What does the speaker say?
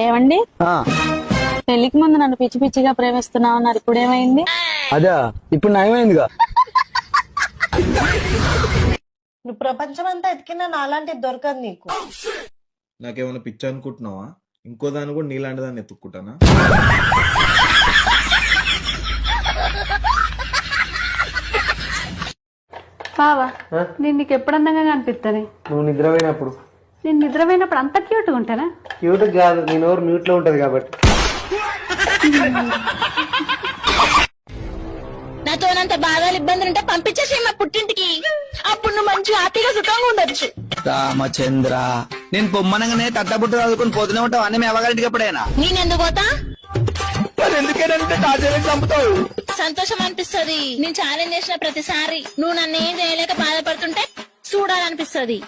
ఏమండి ఆ, పెళ్లికి ముందు నన్ను పిచ్చి పిచ్చిగా ప్రేమిస్తున్నావు అన్నారు, ఇప్పుడు ఏమైంది? అదా ఇప్పుడు నయమైందిగా. నువ్వు ప్రపంచం అంతా ఎతికినా నాలాంటిది దొరకదు నీకు. నాకేమైనా పిచ్చి అనుకుంటున్నావా? ఇంకో దాన్ని కూడా నీలాంటి దాన్ని ఎత్తుక్కుంటానా? బావా నేను నీకు ఎప్పుడు అందంగా కనిపిస్తుంది? నువ్వు నిద్రపోయినప్పుడు. నేను నిద్రపోయినప్పుడు అంత క్యూట్గా ఉంటానా? క్యూట్ కాదు, నీ నోరు మ్యూట్ లో ఉంటది కాబట్టి. నాతోనంత బాధలు ఇబ్బందులు ఉంటే పంపించేసి మా పుట్టింటికి. అప్పుడు నువ్వు మంచిగా హ్యాపీగా సుఖంగా ఉండొచ్చు. రామచంద్ర, నేను పొమ్మనగానే తట్టబుట్ట చదువుకుని పోతూనే ఉంటావు అన్ని మీ అవ్వగారింటికి ఎప్పుడైనా. నేనెందుకు పోతా? ఎందుకేనంటే టార్చర్ చంపుతావు. సంతోషం అనిపిస్తది నేను ఛాలెంజ్ చేసిన ప్రతిసారి. నువ్వు నన్ను ఏం చేయలేక బాధపడుతుంటే చూడాలనిపిస్తది.